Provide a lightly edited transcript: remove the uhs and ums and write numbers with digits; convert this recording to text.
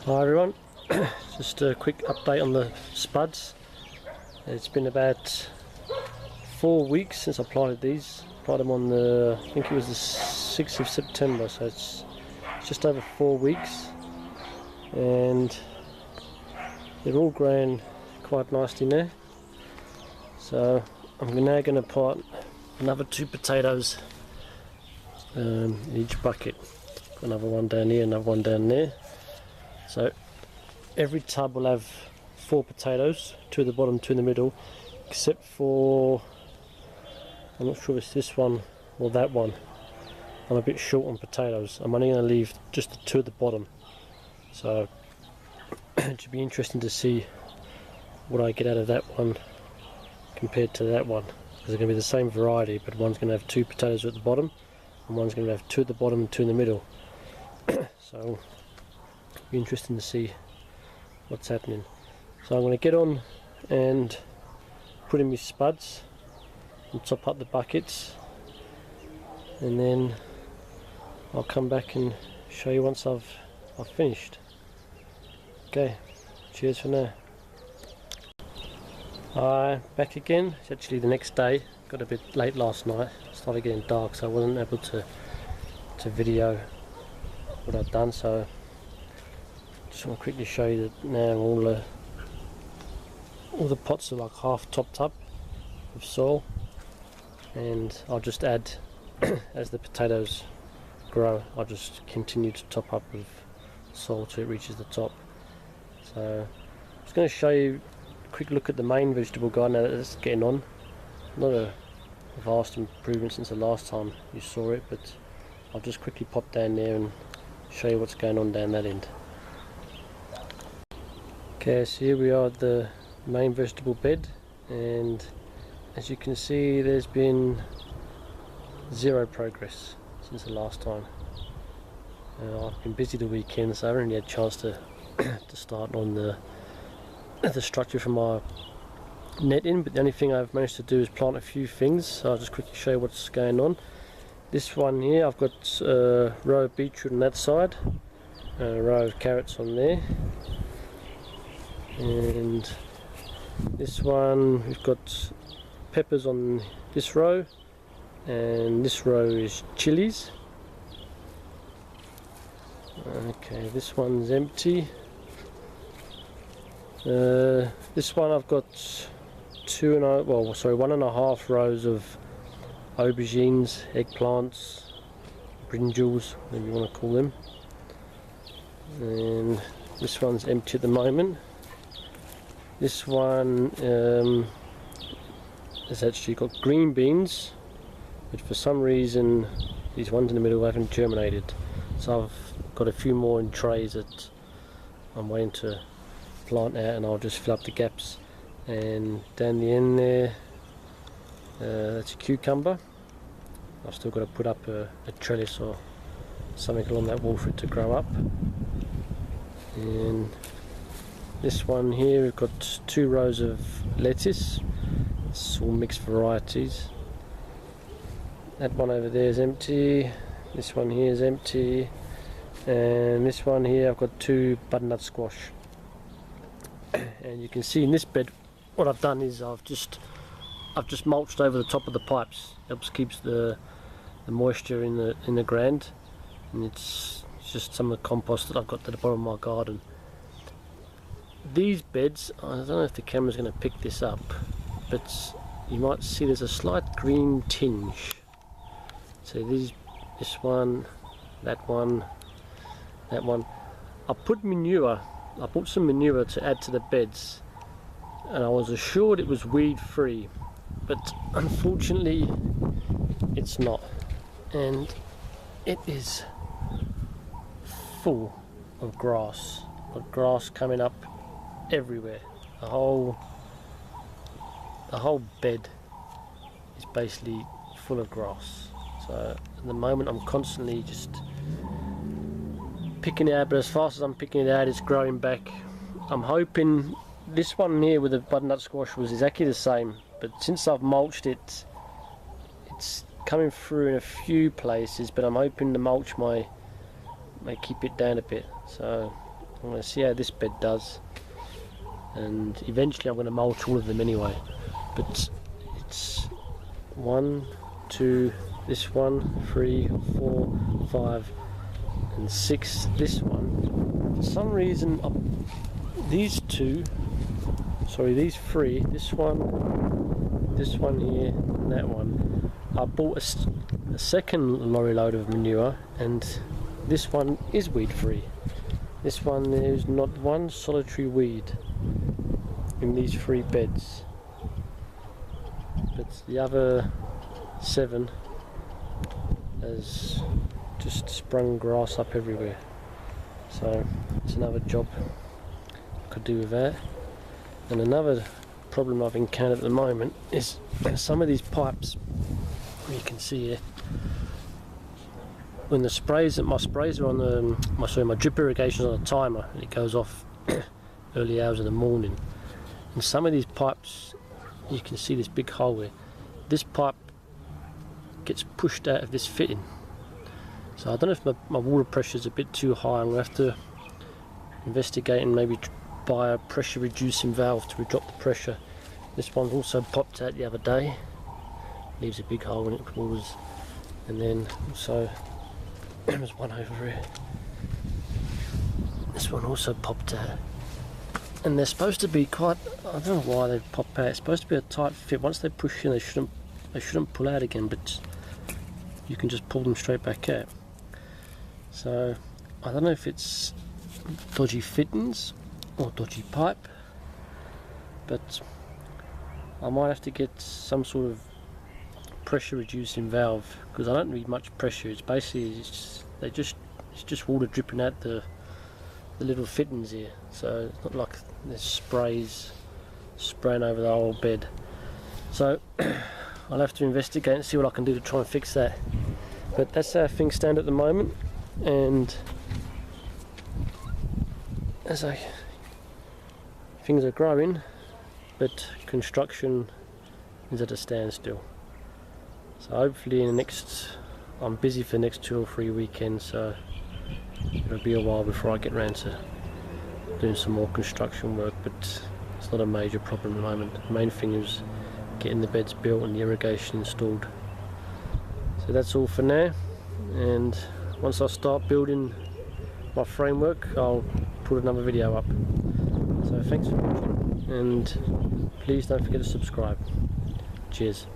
Hi everyone, just a quick update on the spuds. It's been about 4 weeks since I planted these. Planted them on the, I think it was the 6th of September, so it's just over 4 weeks, and they're all growing quite nicely now. So I'm now going to plant another 2 potatoes in each bucket. Got another one down here, another one down there. So every tub will have 4 potatoes, 2 at the bottom, 2 in the middle, except for, I'm not sure if it's this one or that one. I'm a bit short on potatoes. I'm only going to leave just the 2 at the bottom. So it should be interesting to see what I get out of that one compared to that one. Because they're going to be the same variety, but one's going to have 2 potatoes at the bottom, and one's going to have 2 at the bottom and 2 in the middle. So be interesting to see what's happening. So I'm going to get on and put in my spuds and top up the buckets, and then I'll come back and show you once I've finished. Okay, cheers for now. Hi, back again. It's actually the next day. Got a bit late last night. It started getting dark, so I wasn't able to video what I've done. So just want to quickly show you that now all the pots are like half topped up with soil, and I'll just add as the potatoes grow. I'll just continue to top up with soil till it reaches the top. So I'm just going to show you a quick look at the main vegetable garden now that it's getting on. Not a vast improvement since the last time you saw it, but I'll just quickly pop down there and show you what's going on down that end. Okay, so here we are at the main vegetable bed, and as you can see there's been 0 progress since the last time. I've been busy the weekend, so I haven't really had a chance to start on the structure for my netting, but the only thing I've managed to do is plant a few things, so I'll just quickly show you what's going on. This one here, I've got a row of beetroot on that side, a row of carrots on there, and this one we've got peppers on this row, and this row is chilies. Okay, this one's empty. This one I've got 1.5 rows of aubergines, eggplants, brinjals, whatever you want to call them, and this one's empty at the moment. This one has actually got green beans, but for some reason these ones in the middle haven't germinated, so I've got a few more in trays that I'm waiting to plant out, and I'll just fill up the gaps. And down the end there, that's a cucumber. I've still got to put up a trellis or something along that wall for it to grow up. And this one here, we've got 2 rows of lettuce. It's all mixed varieties. That one over there is empty. This one here is empty. And this one here, I've got 2 butternut squash. And you can see in this bed, what I've done is I've just mulched over the top of the pipes. Helps keeps the moisture in the ground, and it's just some of the compost that I've got at the bottom of my garden. These beds, I don't know if the camera's going to pick this up, but you might see there's a slight green tinge. So this one, that one, that one. I put manure. I bought some manure to add to the beds, and I was assured it was weed free, but unfortunately it's not, and it is full of grass. Got grass coming up everywhere. The whole bed is basically full of grass. So at the moment I'm constantly just picking it out, but as fast as I'm picking it out, it's growing back. I'm hoping this one here with the butternut squash was exactly the same, but since I've mulched it, it's coming through in a few places, but I'm hoping the mulch may keep it down a bit. So I'm going to see how this bed does, and eventually I'm going to mulch all of them anyway. But it's 1, 2, this one, 3, 4, 5 and 6, this one. For some reason these three, this one here and that one, I bought a second lorry load of manure, and this one is weed free. This one, there's not one solitary weed in these 3 beds, but the other 7 has just sprung grass up everywhere. So it's another job I could do with that. And another problem I've encountered at the moment is some of these pipes, you can see here, when the sprays, my sprays are on the, my drip irrigation is on a timer, and it goes off early hours in the morning. And some of these pipes, you can see this big hole here. This pipe gets pushed out of this fitting. So I don't know if my water pressure is a bit too high. I'm going to have to investigate and maybe buy a pressure reducing valve to drop the pressure. This one also popped out the other day. Leaves a big hole in it, waters. And then also there's one over here. This one also popped out. And they're supposed to be quite, I don't know why they pop out. It's supposed to be a tight fit. Once they push in, they shouldn't pull out again, but you can just pull them straight back out. So I don't know if it's dodgy fittings or dodgy pipe, but I might have to get some sort of pressure reducing valve, because I don't need much pressure. It's basically it's just water dripping out the little fittings here, so it's not like there's sprays spraying over the whole bed. So I'll have to investigate and see what I can do to try and fix that. But that's how things stand at the moment, and things are growing, but construction is at a standstill. So hopefully in the next, I'm busy for the next 2 or 3 weekends, so it'll be a while before I get around to doing some more construction work, but it's not a major problem at the moment. The main thing is getting the beds built and the irrigation installed. So that's all for now, and once I start building my framework, I'll put another video up. So thanks for watching, and please don't forget to subscribe. Cheers.